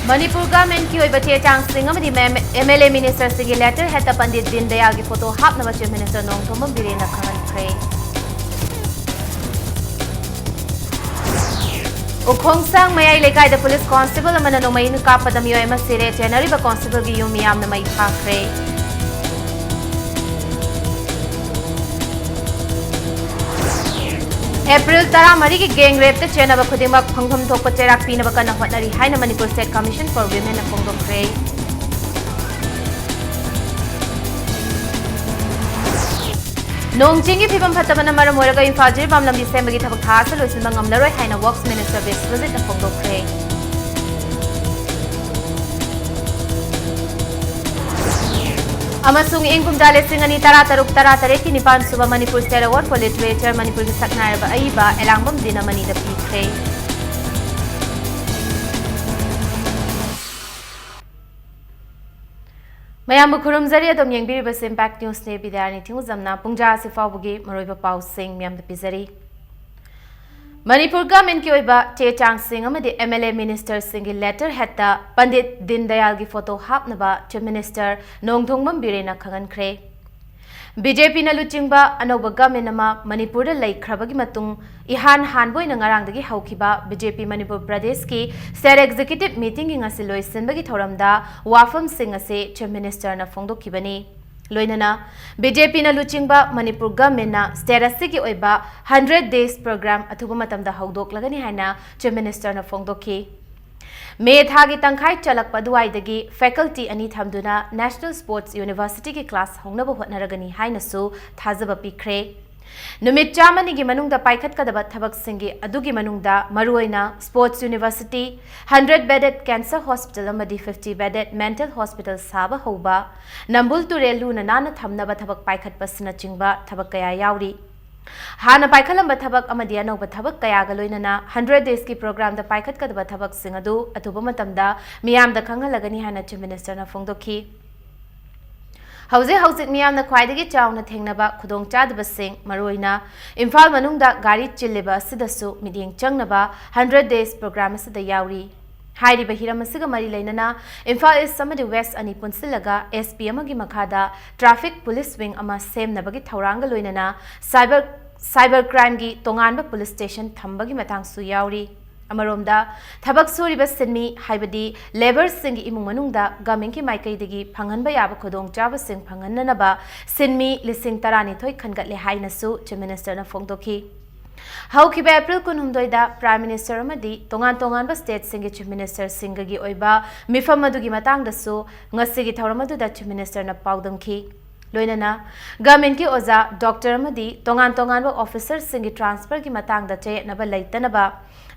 Manipur government की ओइबा चे चांग सिंह अमदी MLA minister सिंह letter हेता पंडित दीनदयाल की फोटो हापनबा चीफ मिनिस्टर नोंगथोंबम बिरेना खंगनख्रे उखोंगसांग मयाई लेकाइदा पुलिस कांस्टेबल अमना नोमई नुकापदा मियोय अमा सिरे जेनरिबा कांस्टेबल की युम मियामना मई फाख्रे April Tara Mari की गैंग रेप ते चेनबा खुदिमक फंगफम थोकपा चेराक पीनबा कन्ना होटनरी हाइना Manipur state commission for women फोंगदोखरे नोंगचिंगी फिबम फतबना मरम ओरगा इम्फाल जिरबाम लंबी सेमबगी थबक थासा लोइसिनबा ngamlaroi हाइना वर्क्स मिनिस्टर विजिट फोंगदोखरे अमसुंग इंकुम दाले सिंगनी तरा तरे की निपान सुबह Manipur state award for literature Manipur की सकनायरबा अइबा एलांगबम दिना मनीदा पीख्रे मयाम खुरुमजरी अदम येंगबिरिबा इम्पैक्ट न्यूज ने बिदारनी थिंगु जमना पुंजा से फावबगी मरोइबा पाउ सिंग म्याम पिजरी Manipur government की ओइबा चे चांग सिंह अमदी MLA minister सिंह लेटर हेता पंडित दीनदयाल की फोटो हापनबा चीफ मिनिस्टर नोंगथोंगबम बिरेना खंगनख्रे BJP na luchingba anoba government ama Manipur da laikhrabagi matung ihan hanboi na ngarangdagi haukiba BJP Manipur Pradesh ki state executive meeting gi ngasi loisinbagi thoramda wafam singh ase chief minister na phongdokibani loinana BJP na luchingba Manipur government na state asigi oiba 100 days program athuba matamda haudoklagani haina chief minister na phongdokhi मेधागी तंखाई चलक दुवाइदगी faculty अनि थमदुना national sports university की class होंगनब होटनरगनी हाइनसु थाजब पीख्रे नुमित चामनिगी मनुंगदा पाइखतकदब थबकसिंगी अदुगी मनुंगदा मरुइना sports university 100 bedded cancer hospital अमदी 50 बेडेड मेंटल हॉस्पिटल साबा होबा नंबुल तुरेलु नाना थमनब थबक पाइखतपसना चिंगबा थबक कया यावरी हाना पाइखलंब थबक अमदी अनौब थबक कयागा लोइनना 100 डेज की प्रोग्राम द पाइखतकदब थबक सिंग अदु अथुब मतमदा मियामदा खंगलगनी हाना चीफ मिनिस्टर ना फोंगदोखी हौजिक मियामना ख्वाइदगी चावना थेंगनबा खुदोंग चादब सिंग मरोइना इम्फाल मनुंगदा गाड़ी चिल्लेबा सिदसु मिदियंग चंगनबा 100 डेज प्रोग्राम सिदा यावरी हाइरिबा हिरम सिगा मरी लेनना इम्फाल इस्ट समदि वेस्ट अनि पुनसिलगा एसपी अमगी मखादा ट्रैफिक पुलिस विंग अमा सेमनबगी थौरांगा लोइनना साइबर क्राइम की तोंगानबा पुलिस स्टेशन थंबगी मतांगसु यावरी अमरोमदा थबक सुरिबा सिनमी हाइबदी लेबर सिंग इमुंग मनुंगदा गवर्नमेंट की माइकैदगी फंगनबा याबा खुदोंग चाबा सिंग फंगननबा सिनमी लिसिंग तरानी थोय खनगतले हाइनसु चीफ मिनिस्टर ना फोंगदोखी हौखिबा एप्रिल 19 प्राइम मिनिस्टर अमदी तोंगान स्टेट सिंग चीफ मिनिस्टर सिंगगी ओइबा मिफम अदुगी मतंगदसु ngasiगी थौरम अदुदा चीफ मिनिस्टर ना पाउदमखी लोइनना गवर्नमेंट की ओजा डॉक्टर अमदी तोंगान ऑफिसर सिंग ट्रांसफर की मतंगदा चेनबा लैतनबा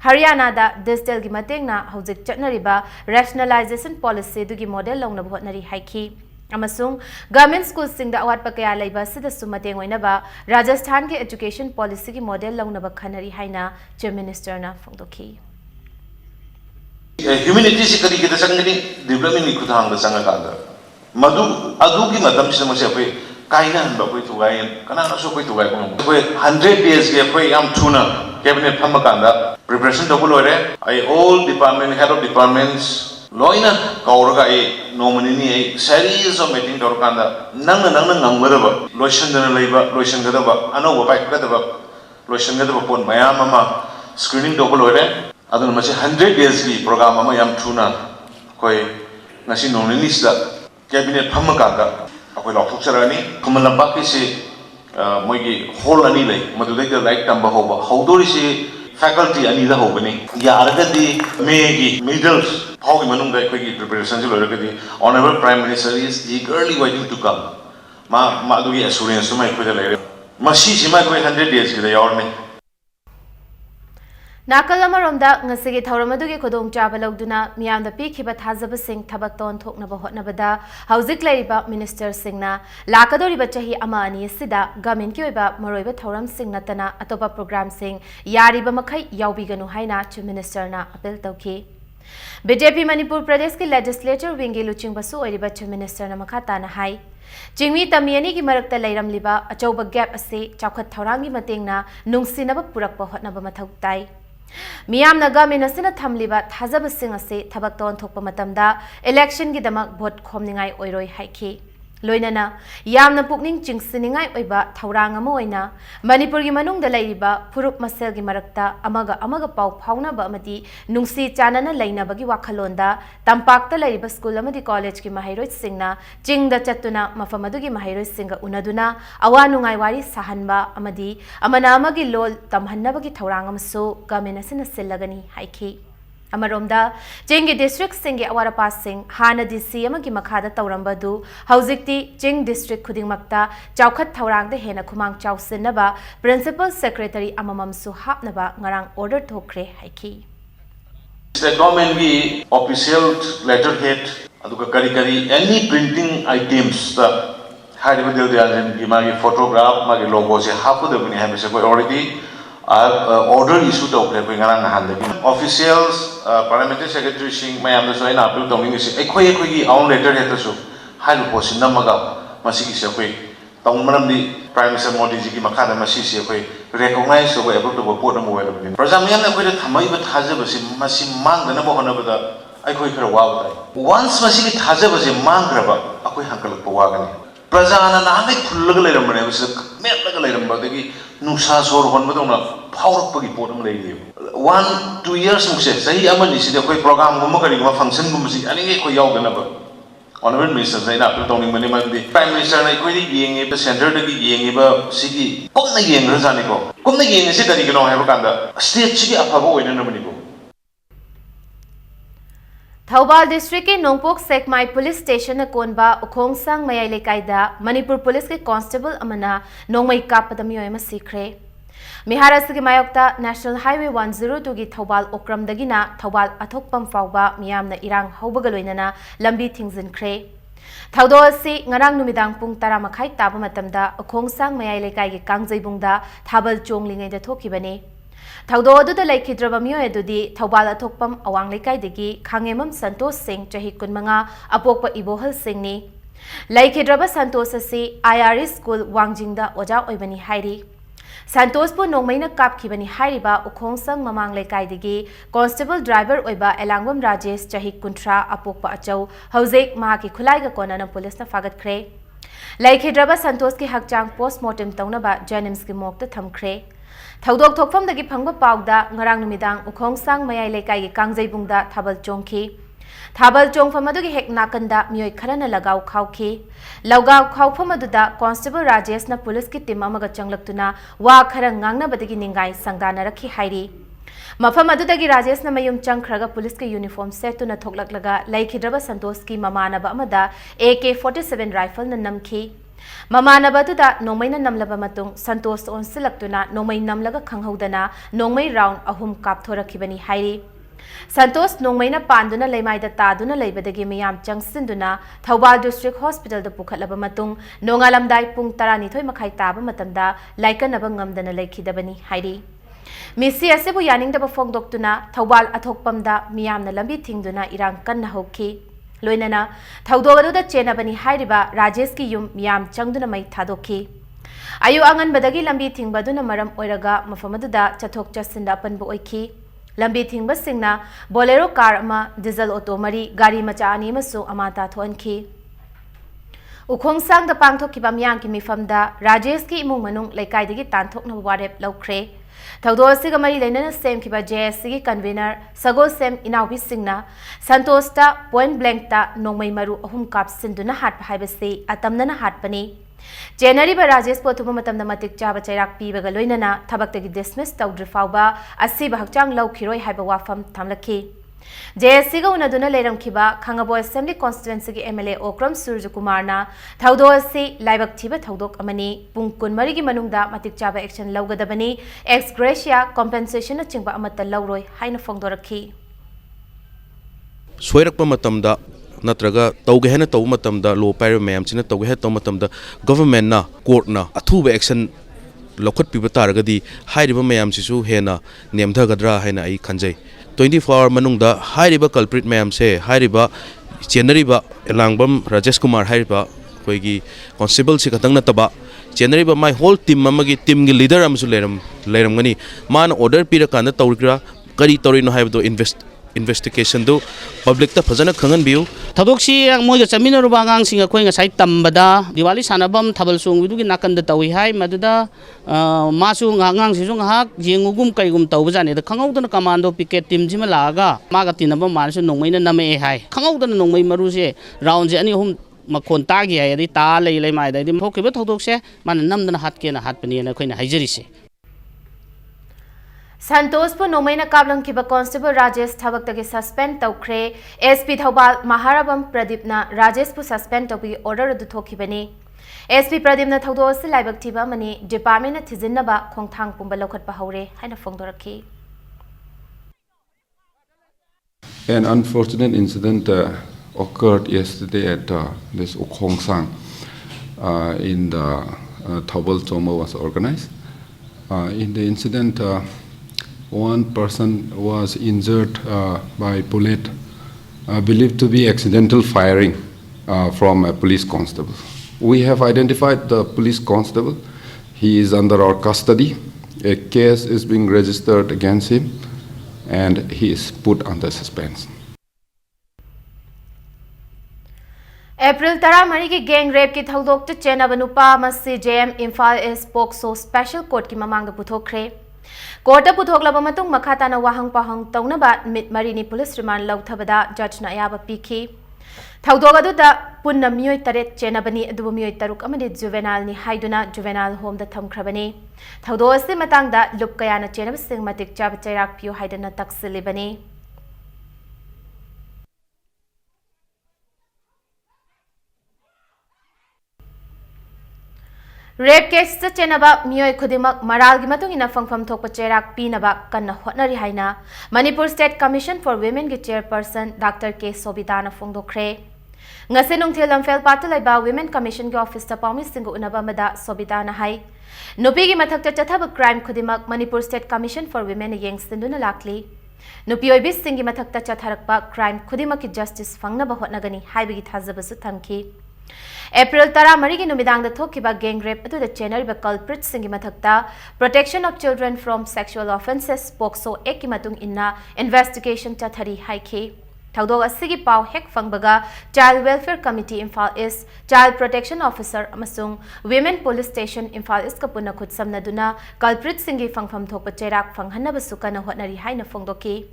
हरियाणा दा डिजिटल की मतेंगना हौजिक चटनरिबा रैशनलाइजेशन पॉलिसी दुगी मॉडल लौनब होटनरी हाइखी अमसुंग गवर्नमेंट स्कूल सिंग दा अवाट पकया लैबा सिदसु मतेंग ओइनबा राजस्थान के एजुकेशन पॉलिसी की मॉडल लौनब खनरी हाइना चीफ मिनिस्टर ना फोंगदोखी ह्यूमैनिटी से करी के संगनी डेवलपमेंट नि खुथांग दा संगा कादा मधु अदु की मतम से मसे अखोय काइना हनबा अखोय थुगाय कनाना सो अखोय थुगाय कोन अखोय 100 डेज के अखोय याम थुना कैबिनेट फम कांदा प्रिपरेशन डबल होरे आई all department head of departments लोइना कौरगा ए नोमनिनी ए सीरीज ऑफ मीटिंग दौर कांदा नंग ngangmरबा लोइसनदना लैबा लोइसनगदबा अनौबा पाइखगदबा लोइसनगदबा पोन मयाम अमा स्क्रीनिंग डबल होरे अदुन मसे 100 डेज की प्रोग्राम अमा याम थुना कोई ngasi नोमनिनी सा कैबिनेट फम कांदा अखोय लौथोकसरानी कुमलंपा की से मोगी होल अनि लै मदुदै लाइक तंबा होबा हौदोरिसी फैकल्टी अनिदा होबनी यारगदी मेगी मिडल्स फाउगी मनुंगा अखोगी प्रिपरेशन से लोरगदी honourable prime minister is eagerly waiting to come मा अदुगी एश्योरेंस मा अखोदा लेरे मसी सिमा अखोय 100 डेज की यावरनी नाकल अमरोमदा ngasiगी thauramadu खुदोंग चाबा लौदुना मियामदा पीखिबा थाजब सिंग थबक तोन थोकनबा होटनबदा हौजिक लैरिबा मिनिस्टर सिंगना लाकदोरिबा चाही अमा अनि सिदा गवर्नमेंट की ओइबा मरोइबा थौरम सिंग नतना अतोपा प्रोग्राम सिंग यारिबा मखै याउबिगनु हाइना चीफ मिनिस्टर ना अपील तौखी बीजेपी मणिपुर प्रदेश के लेजिस्लेचर विंगी लुचिंगबसु ओइरिबा चीफ मिनिस्टर ना मखा ताना हाई चिंगमी तमियनी की मरकता लैरमलिबा अचौबा गैप असे चौखत थौरांगी मतेंगना नुंगसिनबा पुरकपा होटनबा मथौ ताई मियामना गवर्नमेंट असना थमलिबा थाजबसिंग असे थबक तौन थोकपा मतमदा इलेक्शन की दमक भोट खोमनिंगाई ओइरोई हाइखी लोइनना यामना पुकनिंग चिंगसिनिंगाई ओइबा थौरांग अमा ओइना मणिपुर की मनुंगदा लैरिबा फुरुप मसेल की मरक्ता अमगा पाउ फाउनाबा अमदी नुंगसी चानना लैनबगी वाखलोंदा तंपाक्ता लैरिबा स्कूल अमदी कॉलेज की महैरोइ सिंगना चिंगदा चत्तुना मफम अदुगी महैरोइ सिंगा उनदुना अवा नुंगाई वारी साहनबा अमदी अमना अमगी लोल तमहन्नबगी थौरांग अमसु गवर्नमेंट असना सिल्लगनी हाइखी अमरोमदा चिंग डिस्ट्रिक्ट सिंग अवारपा सिंह हाना डीसी अमगी मखादा तौरंबदु हौजिक्ति चिंग डिस्ट्रिक्ट खुदिंगमक्ता चौखत थौरांगदा हेना खुमांग चाउसिनबा प्रिंसिपल सेक्रेटरी अमममसु हापनबा ngarang order thokre haiki the government gi official letterhead aduga kari any printing items the hariba deodayan gi magi photograph magi logo se hapudabuni habise ko already order issue to play going around the officials parliamentary secretary sing mayam so in appeal to me is ekoi own letter head so halu posin namaga masigi se koi tong manam di prime minister modi ji ki makha da masi se koi recognize so able to report mo wala bin prajamian na koi da thamai ba thaje ba se masi mang da na bo hona ba da ekoi khara wa ba once masi ki thaje ba se mang gra ba akoi hankal pa wa gani prajana na ngai khullag le ram ne ba se met lag le ram ba de ki nusa sor hon ba dong na power pagi pot mo le 1-2 years mo se sahi amani si de koi program mo kari ma function mo si ani ngai koi yaw da na ba honorable minister sai na to ning mani man di prime minister na koi di yeng e center de gi yeng e ba si gi kom na yeng ra jani ko kom na yeng se kari gi no ha ba kan da state si gi aphaba oina na mani ko Thoubal district के Nongpok Sekmai police station कोनबा उखोंगसंग मयाई लेकाइदा Manipur police के constable अमना नोंगमई कापदा मियोय मा सिखरे मिहारस के मायोक्ता नेशनल हाईवे 102 की थौबाल ओक्रमदगिना थौबाल अथोकपम फाउबा मियामना इरांग हौबगा लोइनना लंबी थिंगजिनख्रे थौदो असि ngarang numidang pung 10 makhai taba matamda ukhongsang mayai lekai ge kangjaibungda thabal chonglingai da thokibani थौदो अदुदा लैखिद्रबा मियोय अदुदी Thoubal अथोकपम अवांग लेकाइदगी खांगेमम Santosh Singh चही 15 अपोकपा इबोहल सिंहनी लैखिद्रबा संतोष असि आईआरई स्कूल वांगजिंगदा ओजा ओइबनी हाइरी संतोषपु नोंगमैना कापखिबनी हाइरिबा उखोंगसंग ममांग लेकाइदगी कांस्टेबल ड्राइवर ओइबा एलांगबम राजेश चही 13 अपोकपा अचौ हौजेक माकी खुलाइगा कोनाना पुलिसना फागतख्रे लैखिद्रबा संतोष की हकचांग पोस्टमार्टम तौनबा जेनिम्स की मोकता थमख्रे थौदोक थोकफमदगी फंगबा पाउदा ngarang numidang उखोंगसंग मयाई लेकाई गे कांगजैबुंगदा थाबल चोंखी थाबल चोंगफम अदुगी हेक नाकंदा मियोय खरना लगाव खाउखी लौगाव खाउफम अदुदा कांस्टेबल राजेश ना पुलिस की टीम अमगा चंगलक्तुना वा खरं ngangnabadagi निंगाई संगदाना रखी हाइरी मफम अदुदगी राजेश ना मयुम चंगखरगा पुलिस के यूनिफॉर्म सेटुना थोकलक्लगा लैखिद्रबा संतोष की ममानबा अमदा AK-47 राइफल ना नमखी ममानबदुदा नोंमैना नमलबा मतुंग संतोष ओनसिलक्तुना नोंमै नमलगा खंगहौदना नोंमै राउंड अहुम कापथोरखिबनी हाइरी संतोष नोंमैना पांदुना लेमाइदा तादुना लेबदगी मियाम चंगसिंदुना थौबाल डिस्ट्रिक्ट हॉस्पिटल दा पुखलबा मतुंग नोंगालमदाई पुंग 12 मखाई ताबा मतमदा लाइकनबा ngamdana लेखिदबनी हाइरी मिसी असेबु यानिंगदबा फोंगदोक्तुना थौबाल अथोकपमदा मियामना लंबी थिंगदुना इरांग कन्ना होखी लोइनना थौदोगदुदा चेनबनी हाइरिबा राजेश की युम मियाम चंगदुना मै थादोखी आयु आंगनबदगी लंबी थिंगबदुना मरम ओइरगा मफमदुदा चथोक चसिंदा अपनबो ओइखी लंबी थिंगबसिंगना बोलेरो कार अमा डीजल ऑटो मरी गाड़ी मचा अनि मसु अमाता थोनखी उखोंगसांगदा पांगथोखिबा मियाम की मिफमदा राजेश की इमुंग मनुंग लेकाइदगी तांथोकना वारेप लौख्रे थौदो असिगा मरी लेनना सेमखिबा JSC की कन्वीनर सगो सेम इनाउबी सिंगना संतोषता पॉइंट ब्लैंकता नोंमै मरु अहुम कापसिंदुना हाटपा हाइबसे अतमनना हाटपनी जेनरीबा राजेश पोथुबा मतमदा मतिक चाबा चैराक पीबगा लोइनना थबक्तगी डिसमिस तौद्रि फाउबा असिबा हकचांग लौखिरोय हाइबा वाफम थामलखी JSC ga unaduna leiramkhiba Khangabo Assembly Constituency ki MLA Okram Surja Kumarna thaudo asi laibak thiba thaudok amani pung kunmari gi manungda matik chaba action laugadabani ex gratia compensation na chingba amata lauroi haina phongdorakhi soirakpa matamda natraga tauge hena taw matamda law pair mayam china tauge he taw matamda government na court na athuba action lokhat piba taragadi hairiba mayam sisu hena nemthagadra haina ai khanjai 24 hour manungda hairiba culprit mayam se hairiba chenariba elangbam Rajesh Kumar hairiba koigi constable se katang na taba chenariba my whole team amagi team gi leader amsu leram gani man order pira kana tawrikra ꯀꯔꯤ ꯇꯧꯔꯤꯅꯣ ꯍꯥꯏꯕꯗꯣ investigation do public ta phajana khangan biu ꯊꯧꯗꯣꯛꯁꯤ ꯃꯣꯏꯒ ꯆꯠꯃꯤꯟꯅꯔꯨꯕ ꯑꯉꯥꯡꯁꯤꯡ ꯑꯩꯈꯣꯏ ꯉꯁꯥꯏ ꯇꯝꯕꯗ ꯗꯤꯋꯥꯂꯤ ꯁꯥꯟꯅꯐꯝ ꯊꯥꯕꯜ ꯆꯣꯡꯕꯗꯨꯒꯤ ꯅꯥꯀꯟꯗ ꯇꯧꯏ ꯍꯥꯏ ꯃꯗꯨꯗ ꯃꯥꯁꯨ ꯑꯉꯥꯡꯁꯤꯁꯨ ꯉꯥꯏꯍꯥꯛ ꯌꯦꯡꯉꯨꯒꯨꯝ ꯀꯩꯒꯨꯝ ꯇꯧꯕꯖꯥꯠꯅꯤꯗ ꯈꯪꯍꯧꯗꯅ ꯀꯃꯥꯟꯗꯣ ꯄꯤꯀꯦꯠ ꯇꯤꯝꯁꯤꯃ ꯂꯥꯛꯑꯒ ꯃꯥꯒ ꯇꯤꯟꯅꯕ ꯃꯥꯅꯁꯨ ꯅꯣꯡꯃꯩꯅ ꯅꯝꯃꯛꯑꯦ ꯍꯥꯏ ꯈꯪꯍꯧꯗꯅ ꯅꯣꯡꯃꯩ ꯃꯔꯨꯁꯦ ꯔꯥꯎꯟꯁꯦ ꯑꯅꯤ ꯑꯍꯨꯝ ꯃꯈꯣꯟ ꯇꯥꯈꯤ ꯍꯥꯏ ꯑꯗꯩ ꯇꯥ ꯂꯩꯃꯥꯏꯗ ꯑꯗꯩ ꯊꯣꯛꯈꯤꯕ ꯊꯧꯗꯣꯛꯁꯦ ꯃꯥꯅ ꯅꯝꯗꯅ ꯍꯥꯠꯀꯦꯅ ꯍꯥꯠꯄꯅꯦꯅ ꯑꯩꯈꯣꯏꯅ ꯍꯥꯏꯖꯔꯤꯁꯦ Santoshpu nomaina kablang kiba constable Rajesh thabak suspend tawkhre SP Thobal Maharabam Pradipna Rajesh pu suspend tobi order adu thokibani SP Pradipna thawdo si laibak thiba mani department na thijinna ba khongthang pumba lokhat pa haure haina phongdorakhi. An unfortunate incident occurred yesterday at this Ukhongsang in the Thobal Choma was organized. In the incident, one person was injured by bullet believed to be accidental firing from a police constable. We have identified the police constable. He is under our custody. A case is being registered against him and he is put under suspense. April Tara Marigi gang rape ki thaudok te chenaba nupa masi JM Imphal East Pokso Special Court ki mamang da puthokre. Court da puthoklaba matung makata na wahang pahang taunaba mit marini police remand lauthabada judge na ayaba pikhi. Thaudok adu da punna miyoi taret chenabani adubu miyoi taruk amadi juvenile ni haiduna juvenile home da thamkhrabani. Thaudok ase matang da lup kaya na chenaba sing matik chaba chairak piyo haidana taksilibani. Rape case ta chenaba miyoi khudimak maral gi matung ina phangpham thokpa chairak pinaba kanna hotnari haina Manipur State Commission for Women gi chairperson Dr. K Sobidana phongdokhre ngase nungthil lamfel patalaiba Women Commission gi office ta pawmi singu unaba mada Sobidana hai nupi gi mathak ta chathaba crime khudimak Manipur State Commission for Women yengsinduna lakli nupi oibi singi mathak ta chatharakpa crime khudimak ki justice fangnaba hotnagani haibigi thajabasu thamki April Tara Marigi numidang da thokiba gang rape atu da chenariba culprit singi mathakta Protection of Children from Sexual Offences POCSO ek ki matung inna investigation chathari haikhi thaudog asigi paw hek fangbaga Child Welfare Committee Imphal East Child Protection Officer amasung Women Police Station Imphal East kapuna khut samnaduna culprit singi fangpham thokpa chairak fanghanaba sukana hotnari haina phongdoki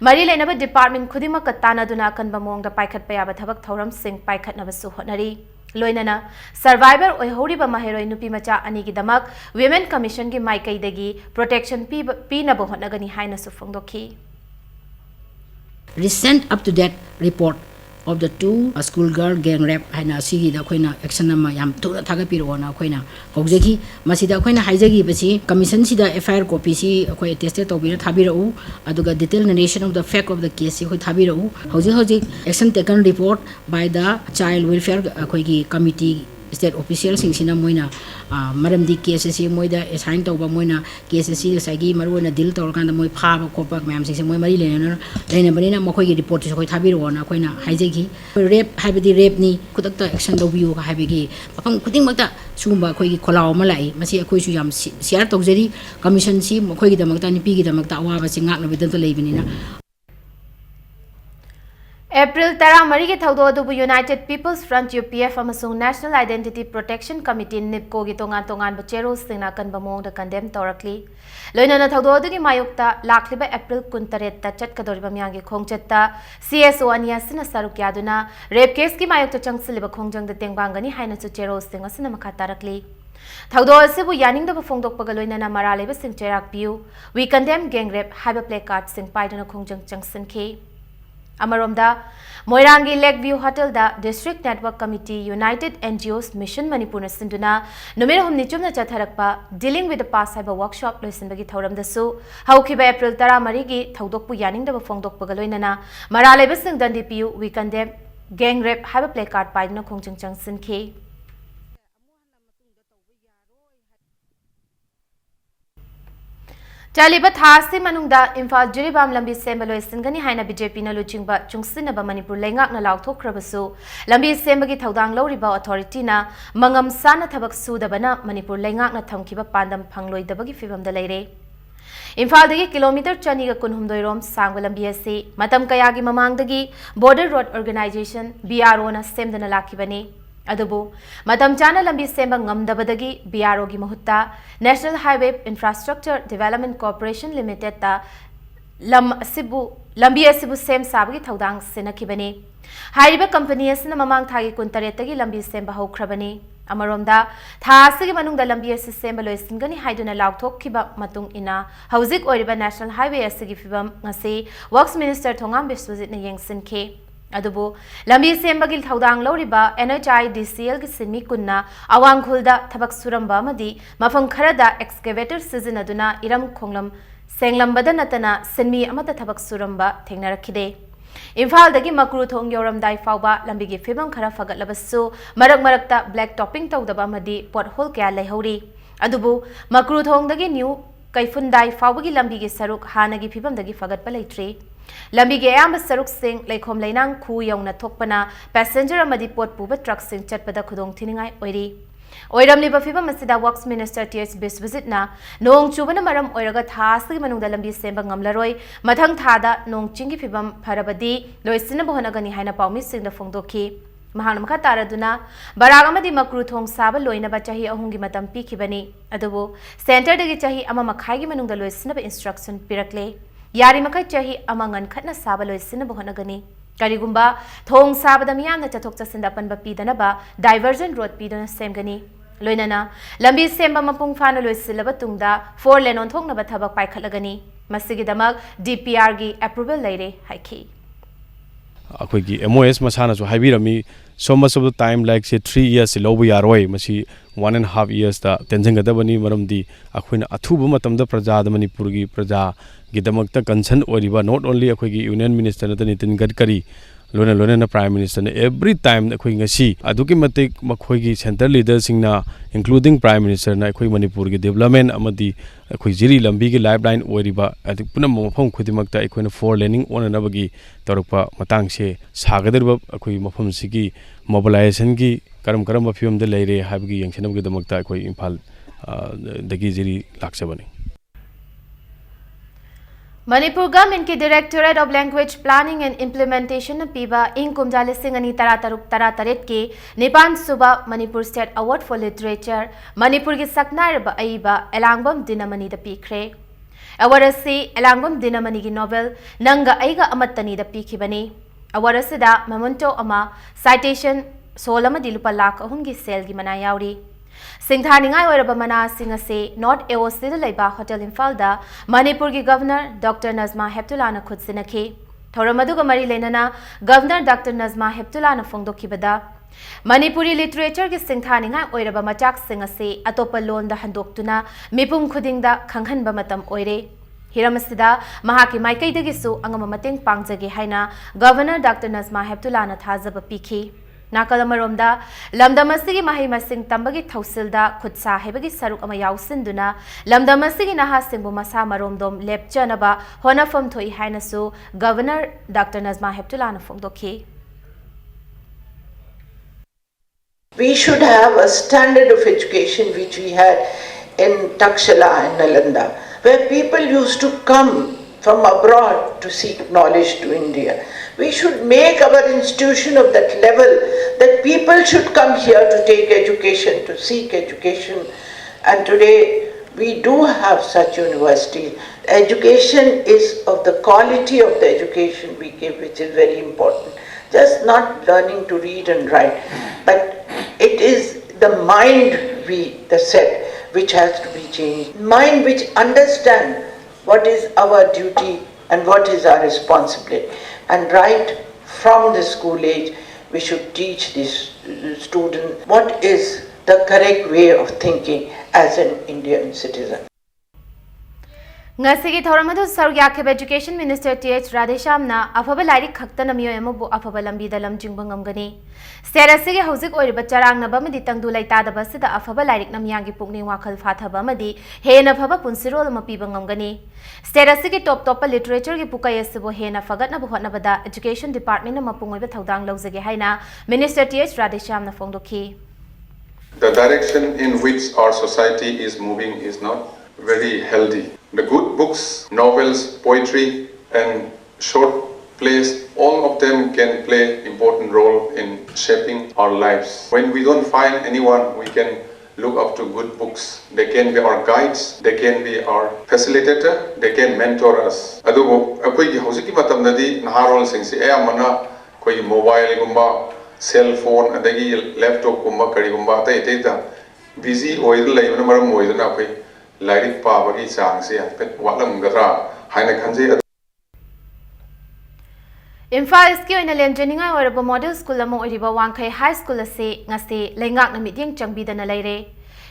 Mari lenaba department khudima ka tanaduna kanba mongda paikhat payaba thabak thoram sing paikhatnaba su hotnari Loinana survivor oihoriba maheroi nupi macha ani gi damak Women Commission gi maikai dagi protection pi na bohotnagani haina su phongdokhi. Recent up to date report of the two schoolgirl gang rape haina sigi da khoina action nama yam thura thaga piro na khoina hojegi masida khoina haijagi basi commission sida FIR copy si khoi attested tobira thabira u aduga detailed narration of the fact of the case khoi thabira u hoji action taken report by the child welfare khoi gi committee state officials sing moina maramdi case si moida assign tawba moina case si sagi maruna deal tawr kan moi phaba khopa mayam sing moi mari lena bani na mokoi gi report si khoi thabiro na khoina haijegi rape haibidi rape ni kutakta action dobiu ka haibigi apam kuting makta sumba khoi gi kholaw ma lai masi khoi su yam share tawjeri commission si mokoi gi damakta ni pi gi damakta awa ba sing ngak na bidan to leibini na April Tara Marigi Thaudo Adubu United People's Front UPF amasung National Identity Protection Committee NIPCO gi tongan bachero singna kan bamong da condemn torakli loinana Thaudo adugi mayukta lakliba April 13 ta chatkadoriba myangi khongchatta CSO ania sina saruk yaduna rape case ki mayukta changsiliba khongjang da tengbangani haina chu chero singa sina makha tarakli Thaudo asibu yaning da phongdok pagaloinana maraleba sing cherak piu we condemn gang rape haiba placard sing paiduna khongjang changsin ke Amaromda, Moirangi Lakeview Hotel da District Network Committee United NGOs Mission Manipur Sinduna, Numero Hum Nichumna Chatharakpa, dealing with the past cyber workshop Luisinbagi Thoram the Su, Haukiba April Tara Marigi, Taudokpu Yaning the Fongdok Pagaloinana, Maralebasing Dandi Piu, we condemn gang rape, have a placard by no Kongchang Chang Sin K. Chaliba Thasi Manungda, Imphal Jiribam Lambi Sembalo Singani Haina BJP na Luchingba, Chungsinaba Manipur Lengak na Lauk Thokrabasu, Lambi Sembagi Taudang Loriba Authority na, Mangam Sana Tabak Sudabana, Manipur Lengak na Thamkiba Pandam Pangloi Dabagi Fibam the Lady. इम्फालदगी kilometre चनीगा कुनहुमदोइरोम सांगबा लंबी असि मतम कयागी ममांगदगी border road organisation BRO ना सेमदना लाखिबनी अदुबु मतम चाना लंबी सेंबा ngamdabadagi BRO gi mahutta National Highway Infrastructure Development Corporation Limited ta lambi asibu sem sabagi thaudang senakibani hairiba company asina mamang thagi kuntaretagi lambi semba haukrabani amaromda tha asigi manungda lambi asi semba loisingani haiduna laukthokkiba matung ina hauzik oiriba National Highway asigi fibam ngasi Works Minister Thongam Biswajit na yengsinke अदुबो लंबी सेंबगिल थौदांग लौरिबा NHIDCL की सिमी कुन्ना अवांगखुलदा थबक सुरंबा मदी मफम Khardah excavator सिजनदुना Iram खोंगलम सेंगलंबदा नतना सिनमी अमता थबक सुरंबा थेंगनरखिदे इम्फालदगी मक्रू थोंग योरमदाई फावबा लंबीगी फिबम खरा फगतलबसु मरक मरकता black topping तौदबा मदी पोटहोल क्या लेहौरी अदुबु मक्रू थोंगदगी new कैफुंदाई फावबगी लंबीगी सरुक हानगी फिबमदगी फगतपा लेट्री लंबीगी अयाम सरुक सिंह लेखोम लेनांग खू यौना थोकपना पैसेंजर अमदी पोट पुबा ट्रक सिंह चटपदा खुदोंग थिनिंगाई ओइरी ओइरमलिबा फिबम असिदा वर्क्स मिनिस्टर TH बिस्वजितना नोंग चुबना मरम ओइरगा थासगी मनुंगदा लंबी सेंबा ngamlaroi मथंग थादा नोंग चिंगी फिबम फरबदी लोइसिना बहनगनी हाइना पाउमी सिंगदा फोंगदोखी महान मखा तारदुना बराग अमदी मक्रू थोंग साबा लोइनबा चाही अहुंगी मतम पीखिबनी अदुबो सेंटर दगी चाही अमा मखाइगी मनुंगदा लोइसिनबा इंस्ट्रक्शन पिरकले यारी मखै चाही अमा ngनखटना साबा लोइसिनबा होनगनी करिगुंबा थोंग साबदा मियामना चथोक चसिंदा पनबा पीदनबा डाइवर्जन रोड पीदना सेमगनी लोइनना लंबी सेंबा मपुंग फाना लोइसिलबा तुंगदा 4 लेन ओंथोंगनबा थबक पाइखटलगनी मसिगिदमक DPR गी अप्रूवल लेरे हाइखी अखोगी MOS मसाना जो हाइबिरमी so much of the time like say 3 years lobu yaroi masi 1.5 years da tenjingadabani maramdi akhuna athuba matamda praja da manipur gi praja gidamakta concern oriba not only akhogi union minister na Nitin Gadkari lona prime minister na every time akhoi ngasi aduki matik makhoigi center leaders singna including prime minister na akhoi manipur gi development amadi akhoi jiri lambi gi lifeline oriba adik punam mafam khudimakta akhoi 4 laning onanabagi tarukpa matang se sagadirba akhoi mafam sigi mobilization की करम film दे लेरे हाबगी यंगसनम के दमकता कोई Imphal दगी Jiri लाक्सबनी Manipur government के directorate of language planning and implementation पीबा इंग कुमजा लिसिंग अनि तरा तरुक तरा तरेट के निपान सुबा Manipur state award for literature Manipur की सकनारबा अइबा एलांगबम दिनमनी द पीखरे अवार्ड से एलांगबम दिनमनी की नोवेल नंगा अइगा अमतनी द पीखिबनी अवार्ड असिदा मेमोंटो अमा साइटेशन सोलमा दिलुपा लाख अहुंगी सेल की मना याउरी सिंथानिंगाई ओइरबा मना सिंग से नॉर्थ एओसी लेबा होटल इम्फालदा मणिपुर की गवर्नर डॉक्टर नजमा हेप्तुलाना खुद सिनखे थौरमदुगा मरी लेनना गवर्नर डॉक्टर नजमा हेप्तुलाना फोंदोखिबदा मणिपुरी लिटरेचर की सिंथानिंगाई ओइरबा मचाक सिंग से अतोपा लोनदा हंदोक्तुना मिपुम खुदिंगदा खंगहनबा मतम ओइरे हिरमसिदा महाकी माइकैदगिसु अंगम मतेंग पांगजगे हाइना गवर्नर डॉक्टर नजमा हेप्तुलाना थाजबा पीखी नाकल अमरोमदा लमदमसिगी माही मसिंग तंबगी थौसिलदा खुदसा हेबगी सरुक अमा याउसिंदुना लमदमसिगी नहासिंगबु मसा मरोमदोम लेपचनबा होनाफम थोई हाइनसु गवर्नर डॉक्टर नजमा हेप्तुलाना फोंदोखी We should have a standard of education which we had in Takshala and Nalanda, where people used to come from abroad to seek knowledge to India. We should make our institution of that level that people should come here to take education, to seek education. And today we do have such universities. Education is of the quality of the education we give, which is very important. Just not learning to read and write, but it is the mind the set which has to be changed. Mind which understand what is our duty and what is our responsibility. And right from the school age, we should teach these students what is the correct way of thinking as an Indian citizen. ngasi gi thoramadu sargyakhe education minister TH Radheshamna afaba lairi khaktana miyo amabu afaba lambi da lamjingba ngamgani serasi gi hauzik oiriba charang na bamadi tangdu laita da basida afaba lairik namyang gi pukning wakhal fathaba amadi hena phaba punsirol mapiba ngamgani serasi gi top literature gi pukai asibo hena fagatna bu hotna bada education department na mapungoi ba thaudang lawjage haina minister TH Radheshamna fongdokhi. The direction in which our society is moving is not very healthy. The good books, novels, poetry, and short plays, all of them can play important role in shaping our lives. When we don't find anyone, we can look up to good books. They can be our guides, they can be our facilitator, they can mentor us. Adugo akoigi hojiki matamdadi naharol singsi ayamana koi mobile gumba, cell phone adagi laptop gumba kari gumba ta ita busy oil laibana maram oidana koi lairik pabagi changse walam gatra haina khanje. Imphal East ki oina lemjeningai oiraba model school amo oiriba Wangkai High School ase ngase lengak na mityeng changbidana leire.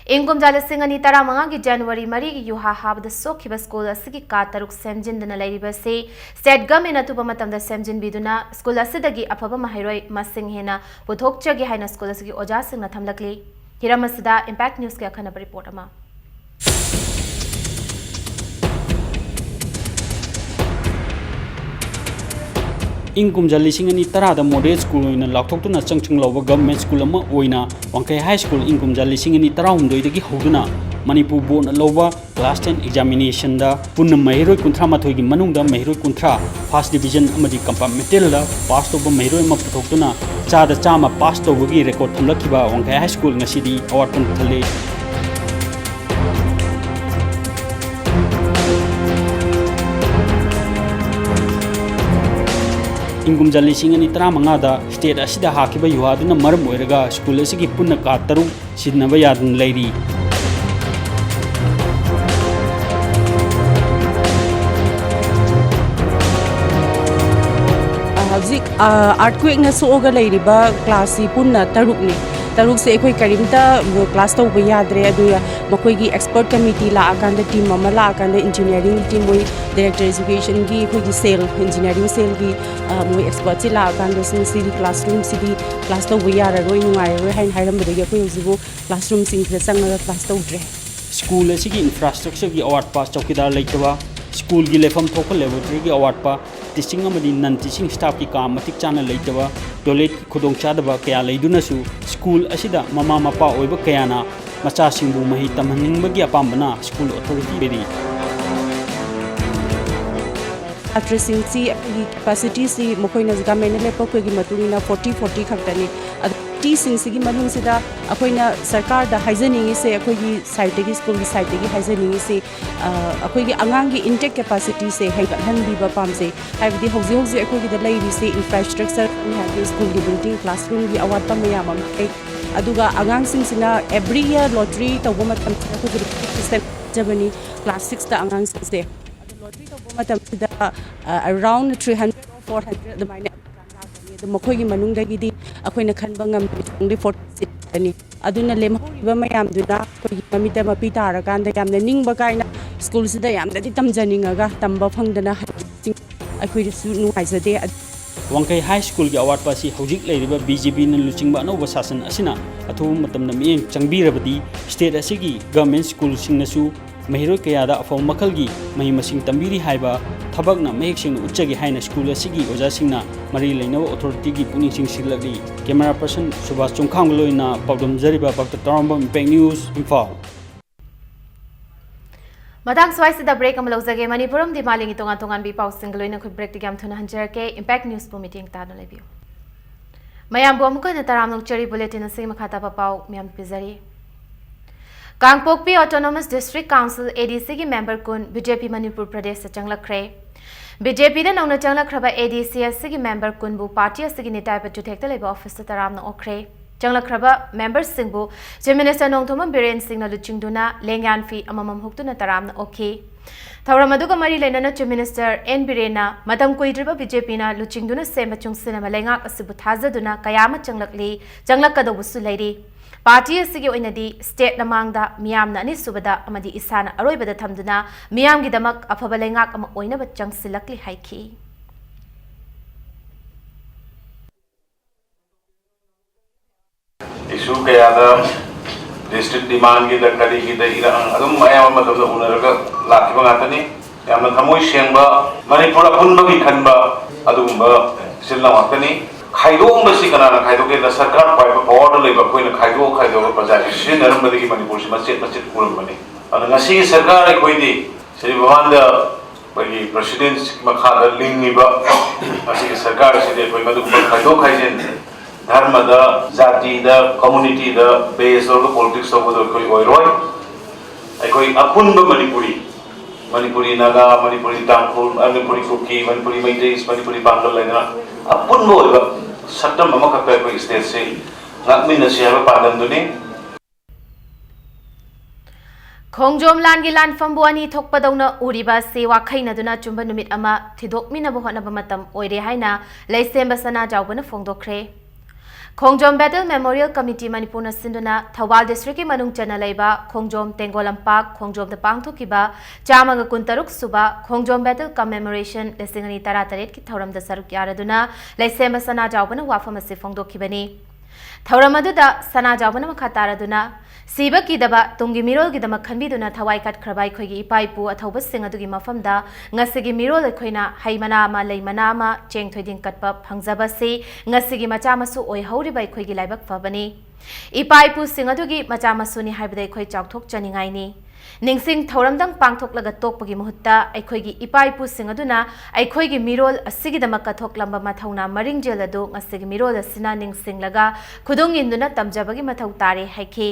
Ingkum jala singani tara manga ki January mari ki yuha habda sokhiba school asigi ka taruk semjindana leiriba se state government atuba matamda semjin biduna school asidagi afaba mahairoi masing hena puthokchagi haina school asigi oja singna thamlakli. Hiramasida Impact News ke akhana report ama. Ingkum jali singani tarada model school oina lakthoktuna changchang lawba government school ama oina Wangkai High School ingkum jali singani tarahumdoi dagi hoduna Manipur board na lawba class 10 examination da punna mahiroi kunthra mathoi gi manungda mahiroi kunthra first division amadi compartmental da pass toba mahiroi ma puthoktuna chada chama pass tobagi record thamlakhiba Wangkai High School ngasidi award pun thale Ingkum jali singani tara mangada state asida hakiba yuaduna maram oiraga school asigi punna ka taru sidnaba yadun leiri Hauzik earthquake na sooga leiriba class punna tarukni taruk se ekoi karimta class to ba yadre aduya makoi gi expert committee la akanda team mama la akanda engineering team moi director education gi ekoi gi sale engineering sale gi moi expert la akanda sin city classroom city class to ba yara roi ngai roi hain hairam de ekoi usibu classroom sing se sanga class to dre school asigi infrastructure gi award pass chokidar leitwa school gi lefam thokal laboratory gi award pa teaching amadi non teaching staff ki kam matik chana leitwa toilet khudong chadaba kaya leiduna su school asida mama mapa oiba kayana macha singbu mahi tamhaning bagi apambana school authority bedi addressing si capacity si mokoina government level ko gi matungina 40 khaktani T सिंगी मनुंगसिदा अखोइना सरकार दा हाइजनिंग से अखोइगी site की school की site की हाइजनिंग से अखोइगी अंगांग की intake capacity से हेगहनबीबा पामसे हाइबदी हौजी हौजी अखोइगी दा लेरी से इंफ्रास्ट्रक्चर हाइबदी स्कूल की बिल्डिंग क्लासरूम की अवार्ड पम याम अदुगा अंगांग सिंगसिना एवरी ईयर लॉटरी तौबा मतम अखोइगी सिस्टम जबनी क्लास 6 दा अंगांग सिंगसे लॉटरी तौबा मतम सिदा अराउंड 300 or 400 द माइने मखोइगी मनुंगदगी अखोइना खनबा ngam 46 ani aduna lemhoriba mayam duna khoi mamita mapi tara kanda yamna ningba kaina school sida yamna di tamjaninga ga tamba phangdana akhoi su nuaizade Wangkai High School gi award pasi hojik leiriba BJP na luchingba no sasan asina athu matamna mieng changbirabadi state asigi government school singnasu mahiroi kayada afau makalgi mahi masing tambiri haiba thabakna mehek sing uchagi haina school asigi oja singna mari leinawa authority gi puning sing silagi camera person Subhas Chungkhang loina pawdam jariba bakta taramba Impact News Imphal Madang swai sida break am lozage Manipuram di maling itongan tongan bi pau single loina khoi break tigam thuna hanjar ke Impact News po meeting ta no lebiu mayam bo amko na taram nok chari bulletin asing makhata pa pau myam pizari Kangpokpi Autonomous District Council ADC ki member kun BJP Manipur Pradesh se changlakre BJP da nongna changlakhraba ADC asigi member kun bu party asigi nitai pa tuthekta leba office ta taramna okre changlakhraba members singbu Chief Minister Nongthoma Biren Singh na luchingduna lengyan fi amamam huktuna taramna okhe Thauramaduga mari lenana Chief Minister N Birena madam kuidriba BJP na luchingduna sema chungsina malengak asibu thazaduna kayama changlakkadobu su leiri Party asigi oinadi state namangda miyamna ani subada amadi isana aroibada thamduna miyamgi damak afaba lengak ama oinaba changsilakli haiki issue kayada district demand gi da kari gi da ira adum mayam madam unaraga lakhiba ngatani yamna thamoi sengba Manipur apunba gi khanba adumba silna watani खाइदोंग बसी कनाना खाइदोंगे the सरकार pipe order लेबा कोइना खाइदो प्रजा सिन नरमदगी मणिपुर से मस्जिद मस्जिद कुरम बने अन ngasi सरकार कोइदी Sri Bhavanda bagi Presiden makada lingiba masih सरकार से कोई मतलब खाइदो खाइजेन धर्म दा जाति दा कम्युनिटी दा बेस और पॉलिटिक्स तो कोई ओइरोय कोई अपुन Manipuri Manipuri Naga, Manipuri Tangkhul, Manipuri Kuki, Manipuri Meiteis, Manipuri Bangla लेना अपुन वो है सत्तम ममा का कोई स्टेट से नाकमी नशिया पादम दुने खोंजोम लानगी लानफम बुआनी थोकपदौना उरिबा से वाखैनदुना चुंबा नुमित अमा थिदोकमिनबो होनबा मतम ओइरे हाइना लैसेंबा सना जावबना फोंदोखरे Khongjom battle memorial committee Manipur सिंधुना थौबाल डिस्ट्रिक्ट की मनुंग चना लेबा खोंजोम तेंगोलंपाक खोंजोम द पांगथोकिबा चामग कुंतरुक सुबा खोंजोम बैटल कमेमोरेशन लेसिंगनी तरा तरेट की थौरम द सरुक यारदुना लैसेंबा सना जावबना वाफम असे फोंदोखिबनी थौरम अदुदा सना जावबना मखा तारदुना सीबा कीदबा तुंगी मिरोल गिदम खनबीदुना थवाई कटखरबाई खोगी इपाइपु अथौबा सिंग अदुगी मफमदा ngasiगी मिरोल अखोइना हैमना मा लेमना मा चेंग थोइदिंग कटपा फंगजबसे ngasiगी मचा मसु ओइ हौरिबा खोगी लाइबक फबनी इपाइपु सिंग अदुगी मचा मसुनी हाइबदे खोइ चाउथोक चनिंगाइनी निंगसिंग थौरमदंग पांगथोकलगा तोकपगी मुहुत्ता अखोइगी इपाइपु सिंग अदुना अखोइगी मिरोल असिगिदमक कथोकलंबा मथौना मरिंगजेल अदु ngasiगी मिरोल असिना निंगसिंगलगा खुदुंग इंदुना तमजबगी मथौ तारे हाइखी